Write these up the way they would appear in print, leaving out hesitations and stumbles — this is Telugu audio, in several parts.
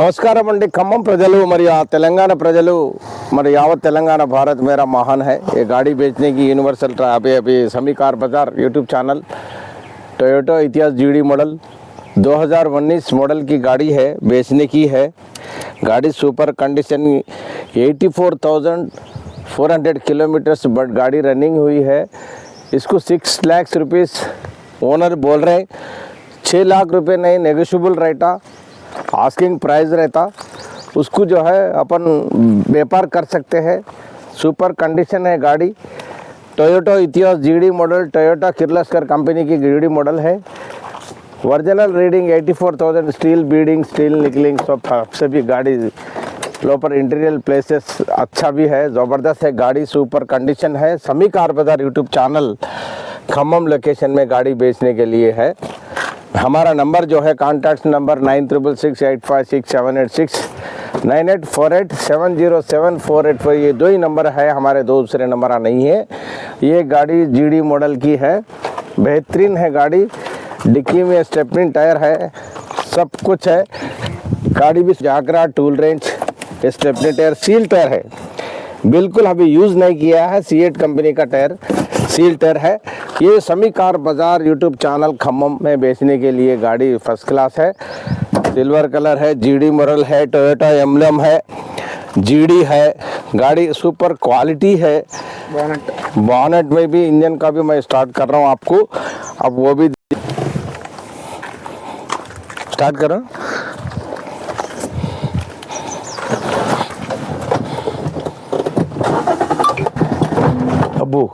नमस्कार अंडी खम्मम प्रजलू मरी तेलंगाना प्रजलू मरी यावत तेलंगाना भारत मेरा महान है। ये गाड़ी बेचने की यूनिवर्सल अभी समी कार बाजार यूट्यूब चैनल टोयोटा इतिहास जीडी मॉडल 2019 मॉडल की गाड़ी है, बेचने की है। गाड़ी सुपर कंडीशन 84,400 किलोमीटर्स बट गाड़ी रनिंग हुई है। इसको 6 लाख रुपीस ओनर बोल रहे हैं। 6 लाख रुपये नहीं, नेगोशिएबल रहता, आस्किंग प्राइस रहता, उसको जो है अपन व्यापार कर सकते हैं। सुपर कंडीशन है गाड़ी। टोयोटा इतिहास GD model, Toyota Kirloskar company की जीडी मॉडल है। Original reading 84,000, steel beading, steel निकलिंग सब से भी गाड़ी लोपर इंटीरियर प्लेसेस अच्छा भी है, ज़बरदस्त है गाड़ी, सुपर कंडीशन है। समी कार बाजार यूट्यूब चैनल खम्मम लोकेशन में गाड़ी बेचने के लिए है। हमारा नंबर जो है कॉन्टैक्ट नंबर 9666856786 9848707484। ये दो ही नंबर है, हमारे दूसरे नंबर नहीं है। ये गाड़ी जीडी मॉडल की है, बेहतरीन है गाड़ी। डिक्की में स्टेपनी टायर है, सब कुछ है। गाड़ी भी जाकरा टूल रेंज स्टेपनी टायर, सील टायर है, बिल्कुल अभी यूज़ नहीं किया है। सीएट कंपनी का टायर, सील टायर है। ये समी कार बाजार यूट्यूब चैनल खम्मम में बेचने के लिए गाड़ी फर्स्ट क्लास है। सिल्वर कलर है, जीडी मॉडल है, टोयोटा एम्बलम है, जीडी है। गाड़ी सुपर क्वालिटी है। बॉनेट में भी इंजन का भी मैं स्टार्ट कर रहा हूँ आपको, अब वो भी स्टार्ट कर रहा हूँ। अबू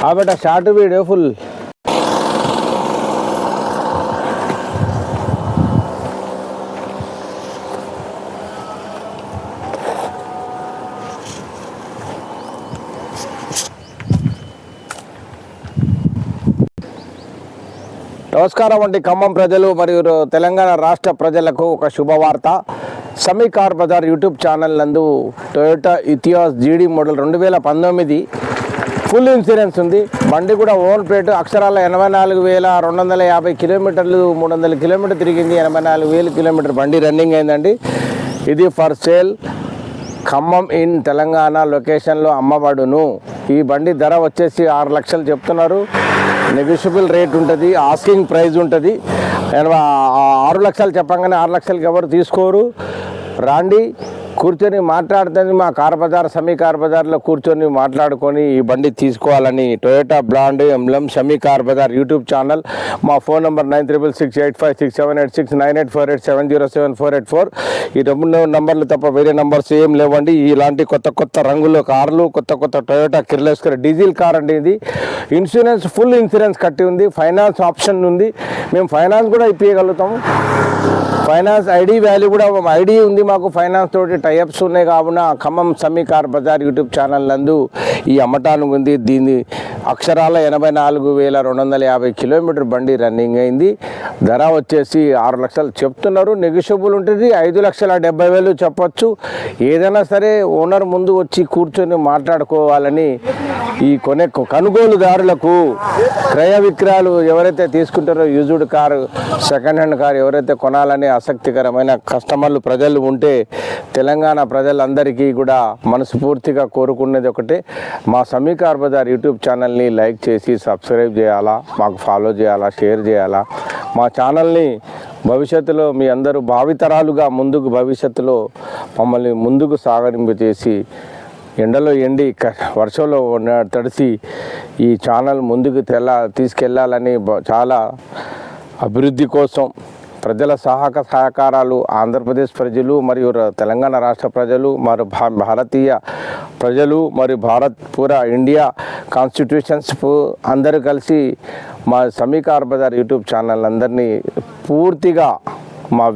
हाँ बेटा, शॉर्ट वीडियो फुल। నమస్కారం అండి ఖమ్మం ప్రజలు మరియు తెలంగాణ రాష్ట్ర ప్రజలకు ఒక శుభవార్త. సమీ కార్ బజార్ యూట్యూబ్ ఛానల్ నందు టొయోటా ఇతిహాస్ జీడీ మోడల్ 2019 ఫుల్ ఇన్సూరెన్స్ ఉంది. బండి కూడా ఓన్ ప్లేట్, అక్షరాల 84,250 కిలోమీటర్లు, 300 కిలోమీటర్ తిరిగింది. 84,000 కిలోమీటర్ బండి రన్నింగ్ అయిందండి. ఇది for sale Khammam in Telangana లొకేషన్లో అమ్మబడును. ఈ బండి ధర వచ్చేసి 6 లక్షలు చెప్తున్నారు. నెగోషియబుల్ రేట్ ఉంటుంది, ఆస్కింగ్ ప్రైజ్ ఉంటుంది. 6 లక్షలు చెప్పంగానే 6 లక్షలకి ఎవరు తీసుకోరు. రాండి, కూర్చొని మాట్లాడుతుంది. మా కార్ బజార్, సమీ కార్ బజార్లో కూర్చొని మాట్లాడుకొని ఈ బండి తీసుకోవాలని టొయోటా బ్రాండ్ ఎంబ్లమ్ సమీ కార్ బజార్ యూట్యూబ్ ఛానల్. మా ఫోన్ నెంబర్ 9666856786 9848707484. ఈ 2 నంబర్లు తప్ప వేరే నంబర్స్ ఏం లేవండి. ఇలాంటి కొత్త కొత్త రంగుల కార్లు, కొత్త కొత్త టొయోటా కిర్లోస్కర్ డీజిల్ కార్ అండి ఇది. ఇన్సూరెన్స్ ఫుల్ ఇన్సూరెన్స్ కట్టి ఉంది, ఫైనాన్స్ ఆప్షన్ ఉంది. మేము ఫైనాన్స్ కూడా ఇప్పించగలుగుతాము. ఫైనాన్స్ ఐడి వాల్యూ కూడా ఐడి ఉంది మాకు, ఫైనాన్స్ తోటి టైఅప్స్ ఉన్నాయి. కావున ఖమ్మం సమీ కార్ బజార్ యూట్యూబ్ ఛానల్ నందు ఈ అమ్మటానికి ఉంది. దీన్ని అక్షరాల 84,250 కిలోమీటర్ బండి రన్నింగ్ అయింది. ధర వచ్చేసి 6 లక్షలు చెప్తున్నారు. నెగోషియబుల్ ఉంటుంది, 5,70,000 చెప్పొచ్చు. ఏదైనా సరే ఓనర్ ముందు వచ్చి కూర్చొని మాట్లాడుకోవాలని ఈ కొనుగోలుదారులకు, క్రయ విక్రయాలు ఎవరైతే తీసుకుంటారో, used car, second hand car ఎవరైతే కొనాలని ఆసక్తికరమైన కస్టమర్లు ప్రజలు ఉంటే, తెలంగాణ ప్రజలందరికీ కూడా మనస్ఫూర్తిగా కోరుకునేది ఒకటే, మా సమీ కార్ బజార్ యూట్యూబ్ ఛానల్ని లైక్ చేసి సబ్స్క్రైబ్ చేయాలా, మాకు ఫాలో చేయాలా, షేర్ చేయాలా. మా ఛానల్ని భవిష్యత్తులో మీ అందరూ భావితరాలుగా ముందుకు భవిష్యత్తులో మమ్మల్ని ముందుకు సాగరింపు చేసి, ఎండలో ఎండి వర్షంలో తడిసి ఈ ఛానల్ ముందుకు తీసుకెళ్ళాలని, చాలా అభివృద్ధి కోసం ప్రజల సహకారాలు ఆంధ్రప్రదేశ్ ప్రజలు మరియు తెలంగాణ రాష్ట్ర ప్రజలు మరియు భారతీయ ప్రజలు మరియు పూరా ఇండియా కాన్స్టిట్యూషన్స్ అందరూ కలిసి మా సమీకార్ బజార్ యూట్యూబ్ ఛానల్ అందరినీ పూర్తిగా మా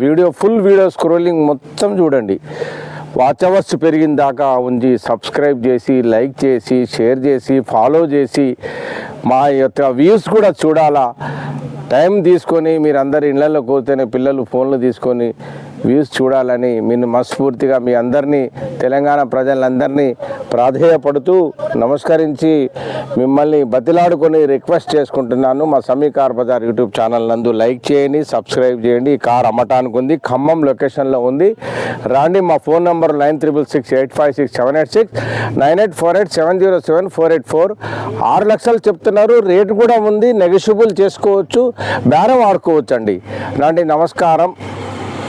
ఫుల్ వీడియో స్క్రోలింగ్ మొత్తం చూడండి. వాచ్ అవర్స్ పెరిగిన దాకా ఉంచి సబ్స్క్రైబ్ చేసి, లైక్ చేసి, షేర్ చేసి, ఫాలో చేసి మా యొక్క వ్యూస్ కూడా చూడాలా. టైం తీసుకొని మీరు అందరు ఇళ్లలో కూర్చొని పిల్లలు ఫోన్లు తీసుకొని వ్యూస్ చూడాలని నేను మనస్ఫూర్తిగా మీ అందరినీ తెలంగాణ ప్రజలందరినీ ప్రాధేయపడుతూ నమస్కరించి మిమ్మల్ని బతిలాడుకొని రిక్వెస్ట్ చేసుకుంటున్నాను. మా సమీకార్ బజార్ యూట్యూబ్ ఛానల్ నందు లైక్ చేయండి, సబ్స్క్రైబ్ చేయండి. ఈ కార్ అమ్మటానికి ఉంది, ఖమ్మం లొకేషన్లో ఉంది. రాండి. మా ఫోన్ నంబర్ 9366856786 9848707484. 6 లక్షలు చెప్తున్నారు. రేటు కూడా ఉంది, నెగోషియబుల్ చేసుకోవచ్చు, బేరం ఆడుకోవచ్చు అండి. రండి. నమస్కారం.